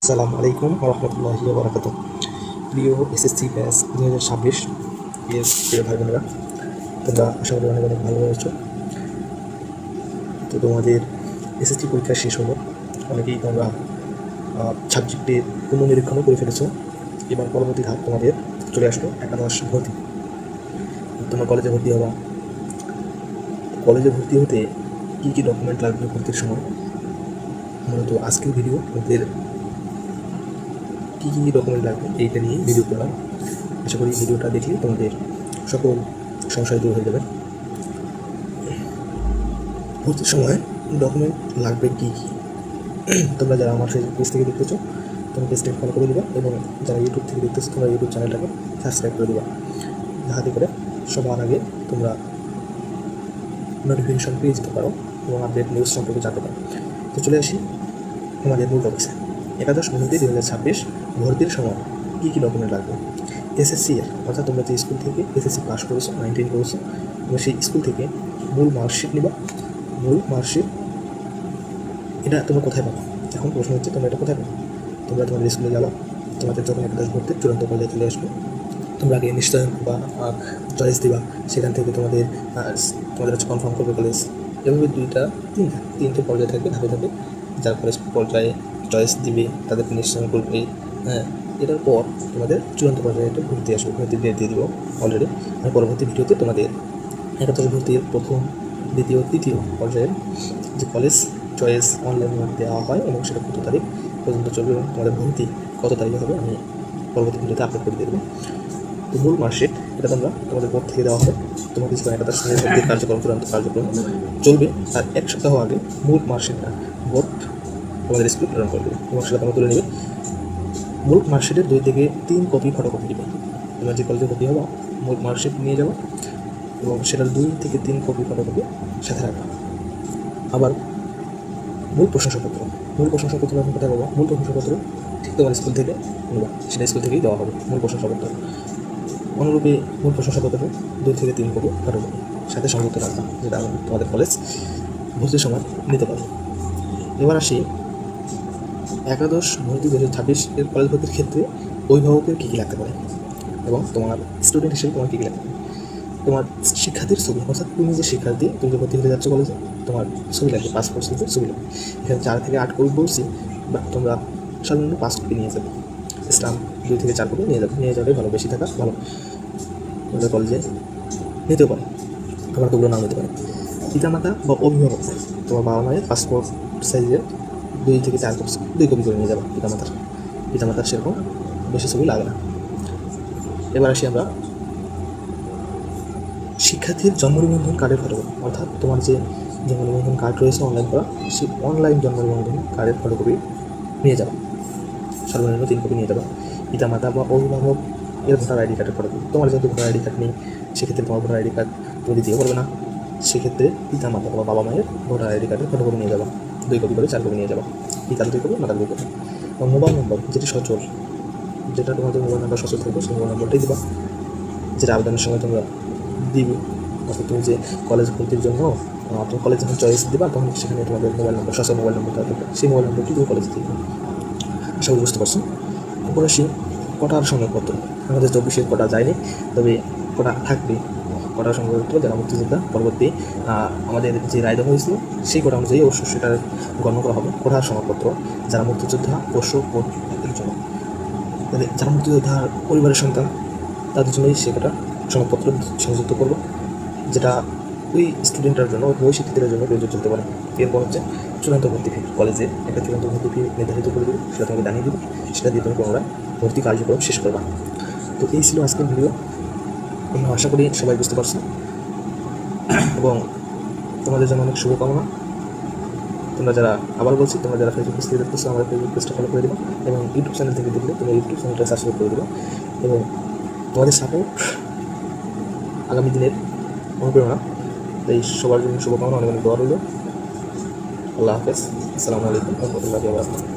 আসসালামু আলাইকুম রহমতুল্লাহি ওয়া বারাকাতুহু। প্রিয় এসএসসি ব্যাচ 2026 এর প্রিয় ভাই বোনেরা, তোমরা আশা করি অনেক অনেক ভালো রয়েছো। তো তোমাদের এসএসসি পরীক্ষা শেষ হলো, অনেকেই তোমরা সাবজেক্টের পুনর্নিরীক্ষণও করে ফেলেছো। এবার পরবর্তী ধাপ তোমাদের চলে আসলো একাদশ ভর্তি। তোমরা কলেজে ভর্তি হবা। কলেজে ভর্তি হতে কী কী ডকুমেন্ট লাগবে ভর্তির সময়, মূলত আজকের ভিডিও তোমাদের কী কী ডকুমেন্ট লাগবে এইটা নিয়ে ভিডিও করলাম। আশা করি ভিডিওটা দেখলে তোমাদের সকল সমস্যায় দূর হয়ে যাবে। ভর্তির সময় ডকুমেন্ট লাগবে কী কী, তোমরা যারা আমার ফেসবুক পেজ থেকে দেখতেছো তোমরা পেজটাকে ফলো করে দেবা, এবং যারা ইউটিউব থেকে দেখতেছো তোমরা ইউটিউব চ্যানেলটাকে সাবস্ক্রাইব করে দেবা, যাতে করে সবার আগে তোমরা নোটিফিকেশন পেয়ে যেতে পারো এবং আপডেট নিউজ সম্পর্কে জানতে পারো। তো চলে আসি আমাদের মূল টপিক্সে। একাদশ ভর্তি 2026 ভর্তির সময় কী কী ডকুমেন্ট লাগবে। এসএসসি এর অর্থাৎ তোমরা যে স্কুল থেকে এসএসসি পাস করেছো, 19 করেছো, তোমরা সেই স্কুল থেকে মূল মার্কশিট নিবা। মূল মার্কশিট এটা তোমরা কোথায় পাবো? এখন প্রশ্ন হচ্ছে তোমরা এটা কোথায় পাবো? তোমরা তোমাদের স্কুলে যাবা, তোমাদের যখন একাদশ ভর্তির চূড়ান্ত পর্যায়ে চলে আসবে, তোমরা আগে নিশ্চয়ন বা চয়েস দিবা, সেখান থেকে তোমাদের হচ্ছে কনফার্ম করবে কলেজ। এভাবে তিনটে পর্যায়ে থাকবে, ধাপে ধাপে। যারা কলেজ পর্যায়ে চয়েস দিবে তাদেরকে নিশ্চয়ন করবে। এটার পর তোমাদের চূড়ান্ত পর্যায়ে একটা ভর্তি আসবে, ভর্তি দিয়ে দিব অলরেডি। আর পরবর্তী ভিডিওতে তোমাদের একাদশ ভর্তির প্রথম, দ্বিতীয়, তৃতীয় পর্যায়ের যে কলেজ চয়েস অনলাইনে দেওয়া হয় এবং সেটা কত তারিখ পর্যন্ত চলবে এবং তোমাদের ভর্তি কত তারিখে হবে আমি পরবর্তী ভিডিওতে আপলোড করে দিয়ে দেবো। তো মূল মার্কশিট এটা তোমাদের বোর্ড থেকে দেওয়া হবে। তোমাদের স্কুল একাদশ শ্রেণীর ভর্তির কার্যক্রম চূড়ান্ত কার্যক্রম চলবে, আর এক সপ্তাহ আগে মূল মার্কশিটটা বোর্ড তোমাদের স্কুলে প্রেরণ করবে এবং সেটা তোমরা তুলে নেবে। মূল মার্কশিটের 2 থেকে 3 কপি ফটোকপি দেবে। তোমরা যে কলেজে ভর্তি হবা মূল মার্কশিট নিয়ে যাবো এবং সেটার 2 থেকে 3 কপি ফটোকপি সাথে রাখবা। আবার মূল প্রশংসাপত্র আমি কোথায় পাবো? মূল প্রশংসাপত্র ঠিক তোমার স্কুল থেকে নেবা, সেটা স্কুল থেকেই দেওয়া হবে মূল প্রশংসাপত্র। অনুরূপে মূল প্রশংসাপত্র 2 থেকে 3 কপি ফটোকপি সাথে সংযুক্ত রাখবা, যেটা তোমাদের কলেজ ভর্তির সময় নিতে পারবে। এবার আসি একাদশ ভর্তি 2026 এর কলেজ ভর্তির ক্ষেত্রে অভিভাবকের কী কী লাগতে পারে এবং তোমার স্টুডেন্ট হিসেবে তোমার কী কী লাগতে পারে। তোমার শিক্ষার্থীর ছবি, অর্থাৎ তুমি যে শিক্ষার্থী, তুমি যে ভর্তি হতে যাচ্ছ কলেজে, তোমার ছবি লাগবে, পাসপোর্ট সাইজের ছবি লাগবে। এখানে 4 থেকে 8 কপি বলছি, বা তোমরা সাধারণত 5 কপি নিয়ে যাবে। স্টাম্প 2 থেকে 4 কপি নিয়ে যাবে ভালো, বেশি থাকা ভালো। তোমাদের কলেজে নিতেও পারে, আবার ওগুলো নাও নিতে পারে। পিতামাতা বা অভিভাবক, তোমার বাবা মায়ের পাসপোর্ট সাইজের 2 থেকে 4 কপি, 2 কপি করে নিয়ে যাবা। পিতামাতার সেরকম বেশি ছবি লাগে না। এবার আসি আমরা শিক্ষার্থীর জন্ম নিবন্ধন কার্ডের ফটোকপি, অর্থাৎ তোমার যে জন্ম নিবন্ধন কার্ড রয়েছে অনলাইন করা, সেই অনলাইন জন্ম নিবন্ধন কার্ডের ফটোকপি নিয়ে যাবা। সর্বনিম্ন 3 কপি নিয়ে যাবা। পিতামাতা বা অভিভাবক এর ভোটার আইডি কার্ডের ফটোকপি, তোমার যেহেতু ভোটার আইডি কার্ড নেই সেক্ষেত্রে তোমার ভোটার আইডি কার্ড তুমি দিতেও পারবে না, সেক্ষেত্রে পিতামাতা বা বাবা মায়ের ভোটার আইডি কার্ডের ফটোকপি নিয়ে যাবা। 2 কপি করে 4 কপি নিয়ে যাবা। পিতার 2 কপি, মাতার 2 কপি। এবং মোবাইল নম্বর যেটি সচল, যেটা তোমাদের মোবাইল নাম্বার সচল থাকবে সেই মোবাইল নম্বরটাই দেবা, যেটা আবেদনের সময় তোমরা দিবে। অর্থাৎ তুমি যে কলেজ ভর্তির জন্য তুমি কলেজ যখন চয়েস দেবা তখন সেখানে তোমাদের মোবাইল নম্বর, সচল মোবাইল নম্বরটা থাকবে, সেই মোবাইল নম্বরটি তুমি কলেজে দিবে। আশা করি বুঝতে পারছো। এরপর আসি কোটার সংবাদপত্র। আমাদের 24-এর কোটা যায়নি, তবে কোটা থাকবে। কোটার সংবাদপত্র যারা মুক্তিযোদ্ধা পরবর্তী আমাদের যে রায় দেওয়া হয়েছিল সেই কোটা অনুযায়ী অবশ্যই সেটা গণ্য করা হবে। কোটার সংবাদপত্র যারা মুক্তিযোদ্ধা পোষ্যদের জন্য, যারা মুক্তিযোদ্ধার পরিবারের সন্তান তাদের জন্যই সে কোটা সংবাদপত্র সংযুক্ত করবো, যেটা ওই স্টুডেন্টের জন্য, ওই শিক্ষার্থীদের জন্য প্রয়োজন চলতে পারে। এরপর হচ্ছে চূড়ান্ত ভর্তি ফি, কলেজে একটা চূড়ান্ত ভর্তি ফি নির্ধারিত করে দেবে, সেটা তোমাকে জানিয়ে দেবে, সেটা দিয়ে তুমি পুনরায় ভর্তি কার্যক্রম শেষ করবা। তো এই ছিল আজকের ভিডিও। আমি আশা করি সবাই বুঝতে পারছো এবং তোমাদের জন্য অনেক শুভকামনা। তোমরা যারা, আবার বলছি, তোমরা যারা ফেসবুক পেজ থেকে দেখতেছো আমার ফেসবুক পেজটা ফলো করে দেবো, এবং ইউটিউব চ্যানেল থেকে দেখলে তুমি ইউটিউব চ্যানেলটা সাবস্ক্রাইব করে দেবো। এবং তোমাদের সাপোর্ট আগামী দিনের অনুপ্রেরণা। এই সবার জন্য শুভকামনা, অনেক অনেক দোয়া রইল। আল্লাহ হাফেজ। আসসালামু আলাইকুম ওয়া রাহমাতুল্লাহি ওয়া বারাকাতুহু।